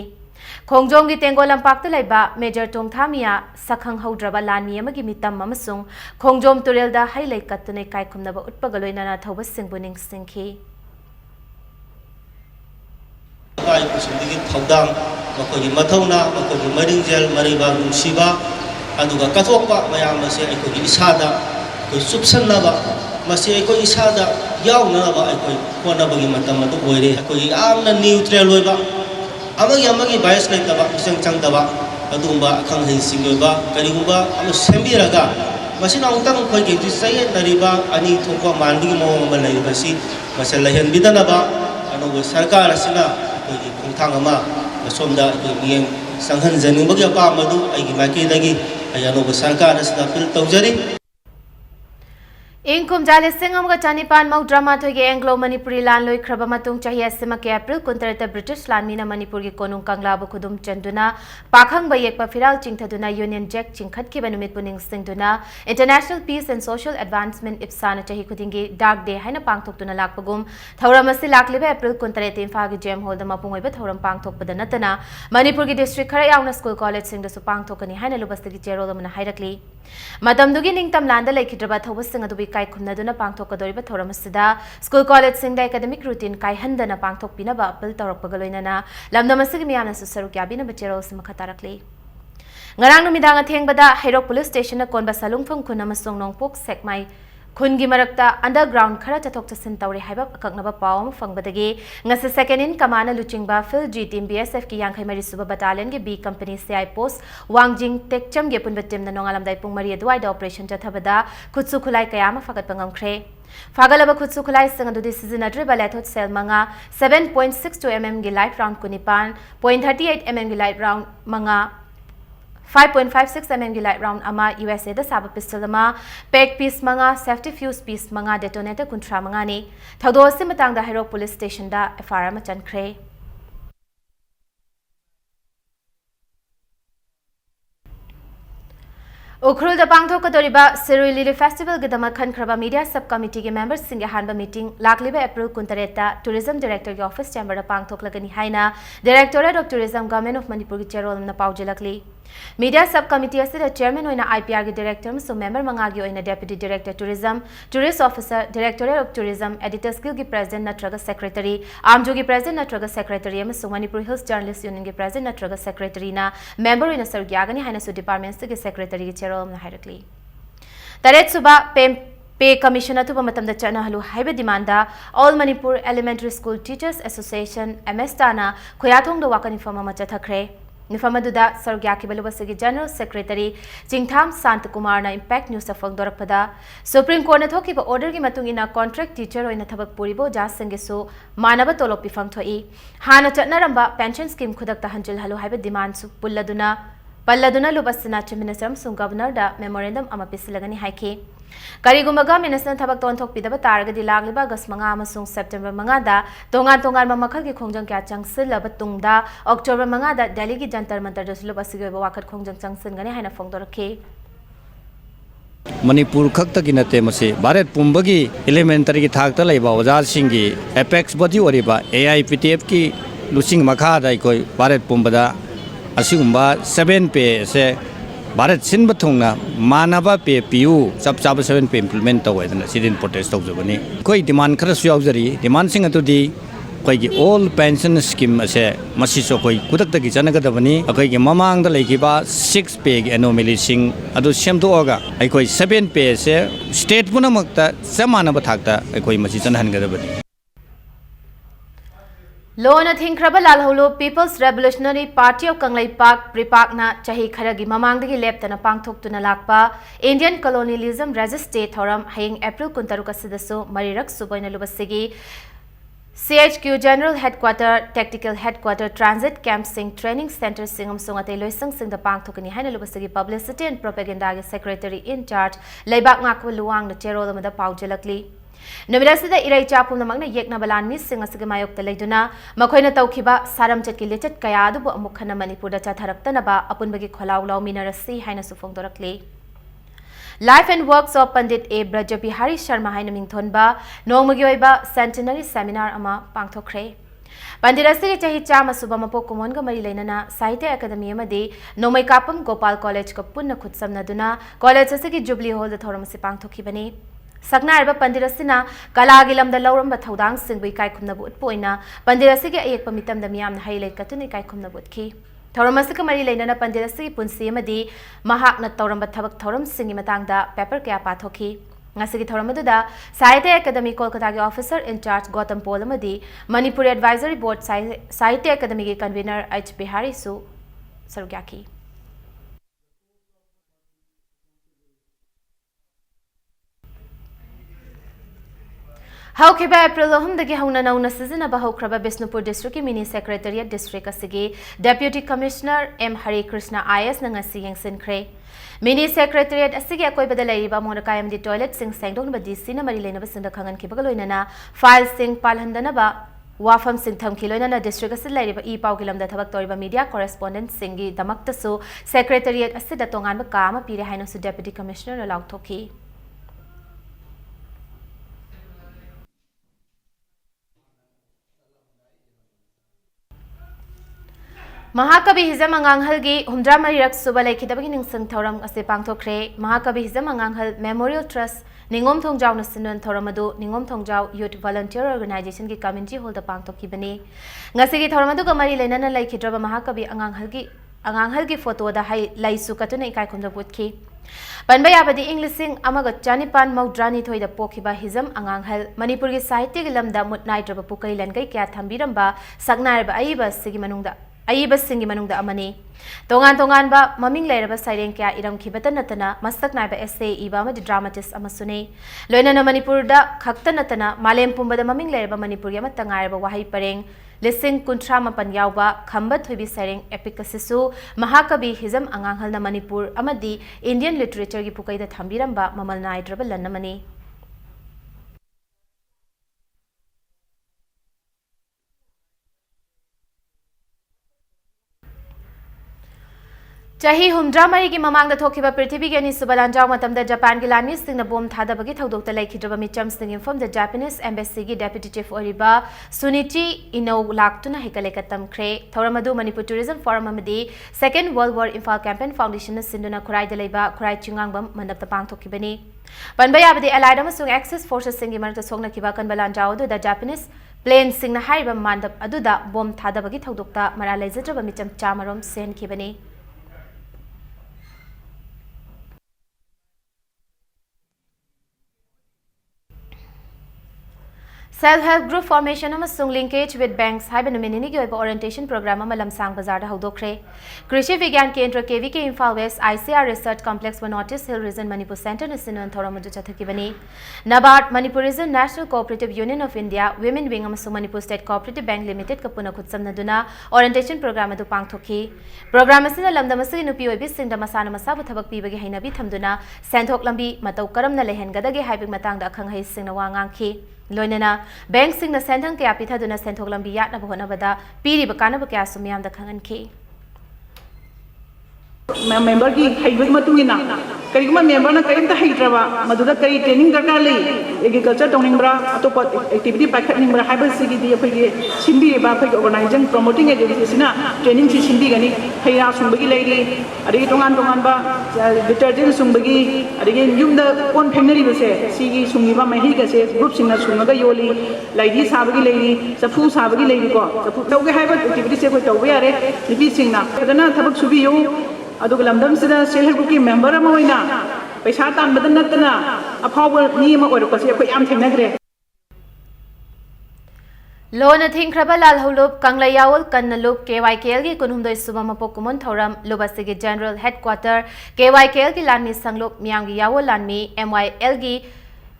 खोंजोम की तेंगोलंपाक लेबा मेजर तोंगथामिया सखंग हौद्रबा लानमी अमगी मितम अमसुंग खोंजोम तुरेलदा हाइलै कत्तुने कायखुमनबा उत्पगा लोइनाना थौबा सिंगबु निंगसिंखी पाइपुसिंदगी थौदाम मखोगी मथौना मखोगी मरिंगजेल मरिबा नुसिबा अदुगा कथोकपा मयाम असे अखोगी इसादा कोई सुपसन्नबा मसे अखोई इसादा यावनबा अखोई होनबगी मतम अदु ओइरे अखोगी आमना न्यूट्रल ओइबा अमगी बायस लेतबा मिसंग चंगदबा अदुंबा खंगहै सिंगोबा करिगुबा अम सेंबिरगा मसिना उंतंग खोइ गेजि सय नरिबा अनि थोपा मानबी मोम अम लैबसि मसे लहन बिदनबा अनु सरकार असिना खोइ खोंथांग अमा सोमदा खोइ मियें संघन जनिंबगी अपा मदु आइगी माइकेदगी अयानो सरकार असिना अपील तौजरी इंकुम जाले सिंगम का चानिपान मौद्रमा थोगे एंग्लो मणिपुरी लान लोई खरबा मतुंग चाहि असिमा के अप्रैल 19 ब्रिटिश लानमीना मणिपुर की कोनुंग कंगलाबु खुदुम चंदुना पाखंग बयेकपा फिराल चिंगथदुना यूनियन जैक चिंखत की बनुमित पुनिंग सिंगदुना international peace and social advancement इप्साना चाहि खुदिंगी डार्क डे हाइना पांगथोकतुना लाकपगुम थौरम असि लाकलिबे अप्रैल 19 इम्फाल की जेम हॉल द मपुंगोइबा थौरम पांगथोकपदा नतना मणिपुर की डिस्ट्रिक्ट खरा यावना स्कूल कॉलेज सिंगदसु पांगथोकनी हाइना लुबस्तगी चेरोल अमना हाइरकली मतमदुगी निंगतम लांदा लेखिद्रबा थौबा सिंग अदुबी काई खुमनदुना पांगथोकदोरिबा थौरम असदा स्कूल कॉलेज सिंगदा एकेडमिक रूटीन काई हंदना पांगथोकपिनबा अपील तौरकपगा लोइनना लमदम असिगी मियामनासु सरुक याबिनबा चेरोल सिमखा तारकली ngarang numidang athengba Hairok police station na konba salungphang khun amasung nongpok sekmai khun gi marakta underground khara chathok chasin tawre haiba akaknaba pawam fangbadagi ngase second in command luchingba phil g team bsf ki yankhai mari suba battalion ge b company ci post wangjing tekcham ge punba team na nongalam dai pung mari adwai da operation chathabada khutsu khulai kayama fagat pangam khre fagalaba khutsu khulai sang adu seasonadri balathot sel manga 7.62 mm ge light round kunipan 0.38 mm ge light round manga 5.56 mm की light round अमा USA दा साबा pistol अमा pack piece मंगा safety fuse piece मंगा detonator कुंट्रा मंगा ने थौदो से मतंग दा हेरो पुलिस स्टेशन दा FIR मा चनख्रे उखरुल दा पांगथोकदोरिबा सिरुई लिली फेस्टिवल के दमा खनख्रबा मीडिया सब कमिटी के मेंबर्स सिंग हानबा मीटिंग लाकलिबा अप्रैल 19 ता टूरिज्म डायरेक्टर के ऑफिस चैम्बर दा पांगथोकलगनी हाइना directorate of tourism government of Manipur की चेरोल ना पाउजलकली मीडिया सब कमिटी असिदा चेयरमैन होइना IPR के डायरेक्टर मसु मेंबर मंगागी होइना deputy director tourism tourist officer directorate of tourism editor स्किल की प्रेसिडेंट नत्रगा सेक्रेटरी आमजो की प्रेसिडेंट नत्रगा सेक्रेटरी मसु मणिपुर हिल्स जर्नलिस्ट यूनियन के प्रेसिडेंट नत्रगा सेक्रेटरी ना मेंबर होइना सरग्यागनी हाइना सु डिपार्टमेंट्स के सेक्रेटरी के चेयरमैन ना हाइरकली तरेत सुबा पे कमीशन अथुबा मतम दा चनहलु हाइबे डिमांडा all Manipur elementary school teachers association MS ताना खोयाथोंग दा वाकन इन्फॉर्म मा चथखरे निफमदुदा सरग्या की बलुबसगी जनरल सेक्रेटरी चिंगथाम शांत कुमार ना इंपैक्ट न्यूज सफंग दोरपदा सुप्रीम कोर्ट ने थोकी ऑर्डर की मतुंगिना कॉन्ट्रैक्ट टीचर होइना थबक पुरिबो जा संगेसु मानव तोलोप पिफम थोई हाना चटनरंबा पेंशन स्कीम खुदक हंजिल हलो हाइबे डिमांड सु पल्लदुना लुबसना चीफ मिनिस्टर सुं गवर्नर दा मेमोरेंडम अमा पिसलगनी हाइखे करिगुमगा मिनिस्टर थबक तोन पिदबा तारगदि लागलिबा अगस्त 5 अमसुं सेप्टेम्बर 5 दा तोंगान मखल की खोंजंग क्या चंगसिलब तुंगदा अक्टोबर 5 दा दिल्ली की Jantar Mantar दसुलब असिगे वाखत खोंजंग चंगसिनगने हाइना फोंदोरखे Manipur khakta ki nate mase Bharat pumbagi elementary ki thakta laiba ojal singi apex body oriba AIPTF ki lusing makha dai koi Bharat pumbada asigumba 7 pe se Bharat sin bathongna manaba pe piu chap chap 7 pe implement tawedna sidin protest tawjabani koi demand khara su yaujari demand sing atudi koi ki all pension scheme ase masi so koi kudak ta ki chanagadabani koi ki mamang da leikiba 6 pe ki anomaly sing adu semdo oga ai koi 7 pe se state punamakta samana bathakta ai koi masi chanhangadabani Loan Thinkraba Lalholo People's Revolutionary Party of Kanglai Park Pripakna Chahi Kharagi Mamangdagi Leptana Pangthoktuna Lakpa Indian Colonialism Resist Day Thoram Haying April Kuntaruka Sidasu Marirak Suboina Lubasigi CHQ General Headquarter Tactical Headquarter Transit Camp Sing Training Center Singam Sungate Loisang Sing the Pangthokani Haina Lubasigi Publicity and Propaganda Secretary in Charge Laibak Ngakwa Luang the Cherolamada Paujalakli Numirasida Irai Chapum Magna Yekna Balani Sing a Sigamayok the Leduna, Makoina Taukiba, Saram Chakilitet Kayadu, Mukana Manipur Chatharaktanaba, Apunbagi Kolau Minarasi, Haina Sufongdorakli. Life and Works of Pandit A. Brajabihari Sharma Hainaming Thonba, Nomagyoiba Centenary Seminar Ama Pangthokre. Pandirasi Chahi Chama Subamapo Kumonga Marilenana, Sahitya Academy Amadi, Nomai Kapam Gopal College Kapuna Kutsam Naduna, College Asiki Jubilee Hall the Thoramasi Pangthokibani. Saknarba Pandirasina, Kalagilam the Lauram Bathodang Singwi Kaikumnabut Poina, Pandirasiki Ayakpamitam the Miam Haile Katuni Kaikumnabutki. Thoramasika Marilena Pandirasi Punsi Madi, Mahakna Toramba Tabak Thoram Singimatanga, Pepper Kea Pathoki. Ngasiki Thoramaduda, Sahitya Academy Kolkata Officer in Charge Gautam Polamadi, Manipuri Advisory Board Sahitya Academy Convener H. Bihari Su Sarugyaki. Haukiba April Hum the Gihuna Nauna Sizina Bahokraba Bisnupur District Mini Secretariat District Asigi, Deputy Commissioner M. Hari Krishna IS Nangasi Yang Sinkre. Mini Secretariat Asigi Akoi Badalaiba Monakayam the toilet sing Sangdong Badi Sina Marilena Basinda Kangan Kibagaloinana, File Sing Palhandanaba, Wafam Sing Tham Kiloina District Asilaiba E. Paukilam the Tabaktoriba Media Correspondent Singi Damaktasu, Secretariat Asida Tongan Bakama Piri Hainosu Deputy Commissioner Alau Toki. Mahakabi Hizam Anganghal Humdra Marirak Subale Kitabing Sing Thoram as the Pangtokre, Mahakabi Hizam Anganghal Memorial Trust, Ningom Tongjau Nasin Thoramadu, Ningom Tongjau Youth Volunteer Organization Ki Community Hold the Pangtokibani. Ngasigi Thoramadu Gamari Lenana like Hidraba Mahakabi Anganghal photo the high Laisu Katuna Kaikunda Woodki. Banbayabadi Englishing Amaga Janipan Maudrani Toy the Pokiba Hizam Anganghal, Manipuri Sahiti Lamda Mutnai Drabapuka Langai Katambiramba, Sagnarba Aiba Sigimanunda. Ayibas Singi Manungda Amani. Tongan Tonganba, Maming Leraba Sirenka Iram Kibatanatana, Masak Naiba essay Ibama the dramatist Amasune. Loinana Manipurda, Kaktanatana, Malem Pumba the Maming Leraba Manipuriama Tangaraba Wahi Pareng, Lissing Kuntrama Panyauba, Kamba Thubi Sering, Epicasisu, Mahakabi Hizam Anganghal na Manipur, Amadi, Indian literature Gipukai the Tambiramba, Mamal Nai Drabalanamani. Chahi Humdra Marigi Mamang the Tokiba Prithvi Gani Subalanjao Matam the Japan Gilanis Sing the Bom Thadabagi Dr. Lake Hidrova Micham Singing from the Japanese Embassy Deputy Chief Oriba Sunichi Ino Laktuna Hikalekatam Kre Thoramadu Manipur Tourism Forum Amadi Second World War Infal Campaign Foundation Sinduna Kurai Deleba Kurai Chungangbam Mandap the Pang Tokibani Banbayabadi Allied Amasung Access Forces Singing Marta Songna Kibakan Balanjao the Japanese plane Singna Haiba Mandap Aduda Bom Thadabagi Dr. Maralezatra Micham Chamarom Sen Kibani. Self-help group formation amasung linkage with banks haiba numinini gi oiba orientation program ama lamsang bazar da hodokre Krishi Vigyan Kendra KVK Imphal West ICR Research Complex for Notice Hill Region Manipur Center Nasinan Thoramadu Chathakibani Nabard Manipurism National Cooperative Union of India Women Wing amasung Manipur State Cooperative Bank Limited kapuna khutsam naduna orientation program adu pangthoki program asina lamdamasi nupi oibi singda masana masabu thabak pibagi hainabi thamduna senthok lambi matau karamna lehengadage haibig matang da akhang hai singna wangangki Loinana, banks sing the Santang Capita Duna Santolambia Nabonavada, Piri Bacana Bacasum Yam the Kangan Key. member ki haibag matungina karigma member na karimta haitraba maduda kari training darkar lei agriculture tongningbra atopa activity pakhatningbra haibag sigi di aphai simbi ba aphai organizing promoting activities na training si simbi gani haira sungbagi leiri adigi tongan ba detergent sungbagi adigi yumda kon phengnari base sigi sungiba mahi ga se group singna sungaga yoli laidi sabagi leiri safu sabagi leiri ko safu tawge haibag activity se ko tawbe are nipi singna kadana thabak subi yo अदुग लमदम सिदा self help की member अमा होइना पैसा तानबद नतना अफाव नि अमा ओरकसे अखोय याम थेंनग्रे loan थिंख्रबा लालहौलुप कंगलायावल कन्नलुप KYKL की कुनहुमदोय सुबा मपोक Koeman थौरम लुबसिगे general headquarter KYKL की लानमी संगलुप मियांगी Yawal लानमी MYL की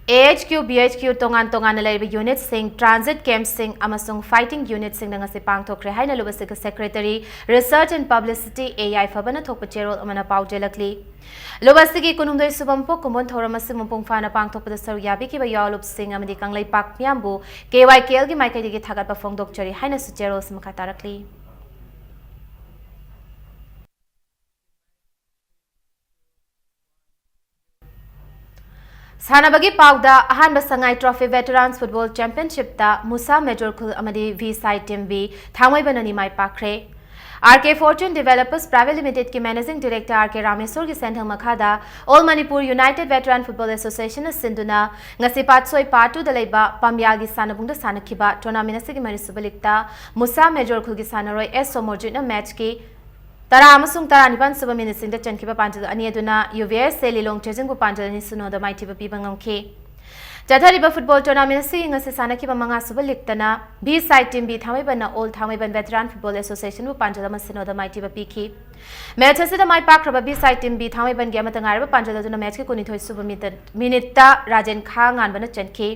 AHQ BHQ tongan tongan laiba unit sing transit camp sing amasung fighting unit sing ngasi pangthokre haina lubasik secretary research and publicity AI fabana thokpa cherol amana paujelakli lubasigi kunumdoi subampo kumon thoramasi mumpung fana pangthokpa saru yabi ki ba yawlup sing amadi kanglai pak myambu KYKL gi maikai gi thagat ba phongdok chari haina su cherol smkha tarakli सानबगी पाउदा अहानब Sangai trophy veterans football championship ता मुसा major खुल अमदी वी side team B थांगोइबननी माई पाखरे RK fortune developers private limited की मैनेजिंग डायरेक्टर आरके रामेश्वर की सेंधंग मखादा all Manipur united veteran football association सिंधुना ngasi patsoi patu da leiba pamyagi sanabung da sanakiba tournament asigi marisublikta musa मेजर खुल की सानरोय एस सोमोर्जिना मैच की तरा अमसुंग तरा निपान सुब मिनिट सिंग द चनखिबा पांजल अनि अदुना यूवीएस सेलिलोंग चेजिंग को पांजल नि सुनो द माइटिबा पिबंगम खे जथरिबा फुटबॉल टूर्नामेंट सिंग ngasi sanakhiba manga suba liktana B side team B thamaiban all thamaiban veteran football association bu panjal ma sino da maitiba pikhi match असida mai pakraba B side team B thamaiban ge amata ngaraba panjal aduna match के कुनिथoi सुब minute ता राजेन खांग आनबना चनखे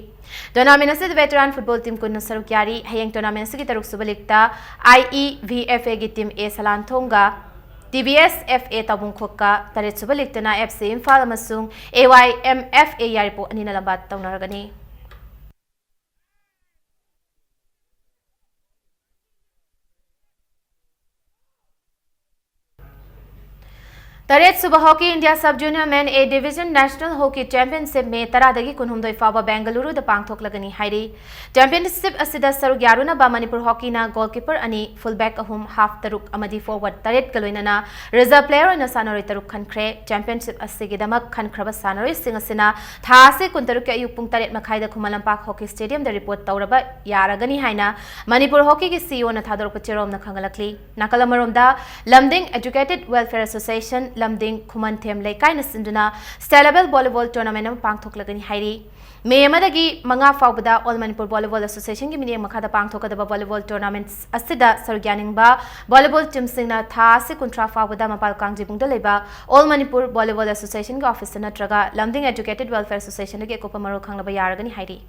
tournament असida veteran football team kun saruk yari hayeng tournament asigi taruk suba likta IEVFA gi team A salanthonga TBS FA tabung khokka taret suba liktana FC Imphal amasung AYMFA yaripo anina lambat tawnaragani तरेत सुबह hockey India sub junior men A division national hockey championship में तरादगी कुनहुमदोय फाबा बेंगलुरु द पांगथोकलगनी हाइरी championship असिदा सरुक यारुना बा मणिपुर हॉकी ना गोलकीपर अनि फुलबैक अहुम हाफ तरुक अमदी फॉरवर्ड तरेत गलोइनना रिजर्व प्लेयर ओइना सानरोय तरुक खनख्रे चैंपियनशिप असिगिदमक खनख्रबा सानरोय सिंगसिना थासे कुंतरुक के अयुक पुंग तरेत मखाइदा खुमलंपाक हॉकी स्टेडियम द रिपोर्ट तौरबा यारगनी हाइना मणिपुर हॉकी की सीईओ ना थादोरप चेरोम ना खंगलकली नाकलमरोमदा Lamding educated welfare association Lamding खुमन थेम लेकाइना सिंदुना स्टेलेबल वॉलीबॉल टूर्नामेंट में पांगथोकलगनी हाइरी मे अमदगी मंगा फाउबदा ऑल मणिपुर वॉलीबॉल एसोसिएशन की मिनिंग मखादा पांगथोकदबा वॉलीबॉल टूर्नामेंट्स असिदा सरग्यानिंगबा वॉलीबॉल टीम सिंगना था से कुंट्रा फाउबदा मपाल कांगजिबुंगदा लेबा ऑल मणिपुर वॉलीबॉल एसोसिएशन के ऑफिस नत्रगा लमदिंग एजुकेटेड वेलफेयर एसोसिएशन के कोपा मरो खंगलबा यारगनी हाइरी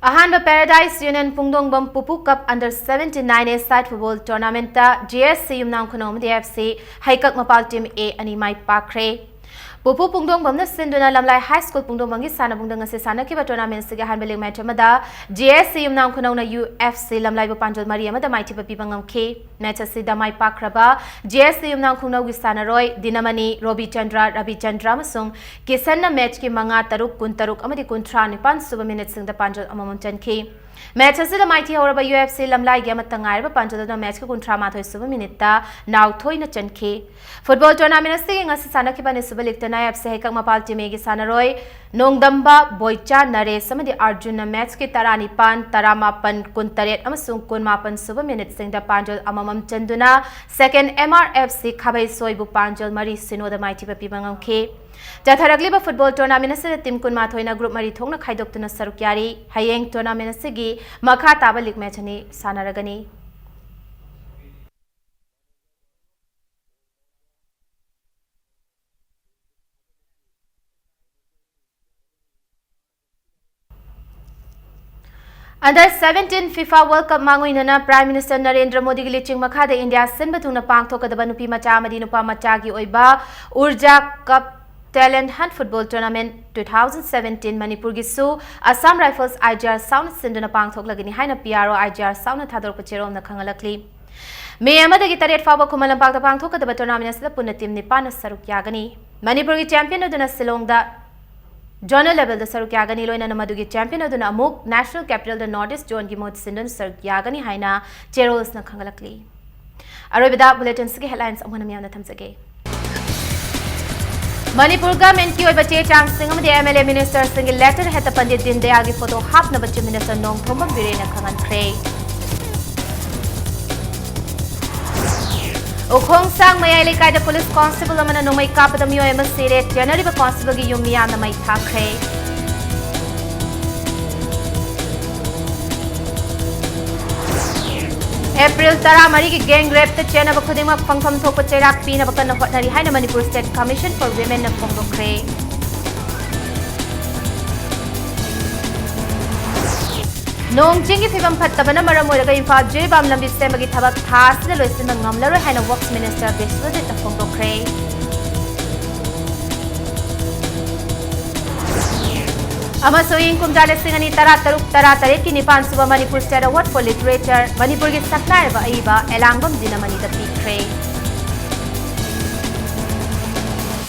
अहान paradise union पुंगदोंगबम पुपु cup under 79 a side football tournament GSC Yumnam खुनोम DFC हाइकक मपाल टीम A अनि माइ पाखरे पुपु पुंगदोंगबम सिंधुना लमलाई हाई स्कूल पुंगदोंगबंगी सानबुंगदंग से सानकिबा टूर्नामेंट से हान बेलिंग मैच अमदा GSC युमनाम खुनौना UFC लमलाइबो पांजल मरी अमदा माइथिबा पिबंगम खे मैच असिदा माइ पाखरबा GSC युमनाम खुनौगी सानरोय दिनमनी रवि चंद्रा मसुंग किसन मैच के मंगा तरुक कुन तरुक अमदी कुंथ्रा निपान सुब मिनिट सिंग द पांजल अममन चनखे मैच असिदा माइथि हौरबा UFC लमलाई गे अमत ngairba पांजल द मैच के कुंथ्रा माथोय सुब मिनिट ता नाउथोय न चनखे football tournament असिगे ngasi sanakhiba ne suba liktana FC हाइकक मपाल टीम A गी सानरोय नोंगदंबा बोइचा नरेश अमदी अर्जुन मैच के 19 18 19 अमसुंग 19 सुब मिनिट सिंग द पांजल अममम चंदुना सेकंड MRFC खाबै सोइबु पांजल मरी सिनोद माइथिबा पिबंगम खे जथरगलिबा फुटबॉल टूर्नामेंट से टीम कुनमाथोइना ग्रुप मरी थोंगना खाइदोक्तुना सरुक्यारी हयेंग टूर्नामेंट से मखा ताबा लीग मैच अनि सानरगनी अंडर 17 FIFA वर्ल्ड कप मांगोइनना प्राइम मिनिस्टर नरेंद्र मोदी की लिचिंग मखादा इंडिया सिनबा थुंगना पांगथोकदबा नुपी मचा अमदी नुपा मचागी ओइबा ऊर्जा cup talent hunt football tournament 2017 Manipur की सु असम राइफल्स IGR साउंड सिंधुना पांगथोकलगनी हाइना PRO IGR साउंड थादोरप चेरोम न खंगलकली मे अमदगी तरेट फाव खुमल लंपाक पांगथोकदब टूर्नामेंट असद पुनः टीम निपान सरुक यागनी मणिपुर की चैंपियन अदुना शिलोंग जोनल लेवल सरुक यागनी लोइना मदुगी चैंपियन अदुना अमुक national capital north east zone की मोद सिंदन सरुक यागनी हाइना चेरोल्स न खंगलकली अरोबिदा बुलेटिन की हेडलाइंस अमन मियाम थमजगे मणिपुर गवर्नमेंट की चे चांग एमएलए मिनिस्टर लेटर हेत पंडित दीनदयाल की फोटो हापनब चीफ मिनिस्टर नोंगथोंबम बिरेन खंगनख्रे उखोंगसांग मयाई लेकाई पुलिस कांस्टेबल नोंमई कापद मियोय सिरे जनरिब कांस्टेबल की यूम मियाम मई थाख्रे April 10 की गैंग रेप चेनब खुदिंग फंगफम थोप चैराक पीनब कन्न होटनरी हाइना Manipur state commission for women न फोंदोख्रे नोंगचिंग की फिवम फत्तबन मरम ओइरगा इम्फाल जिरिबाम लंबी सेमगी थबक थासद लोइसिन ngamlaroi हाइना वर्क्स मिनिस्टर बिस्वजित न फोंदोख्रे कुमजा लिंग तरा तरुक तरा तरेट की निपान सुब Manipur state award for literature Manipur की सकनारब अईब एलांगम दिनमणि पीख्रे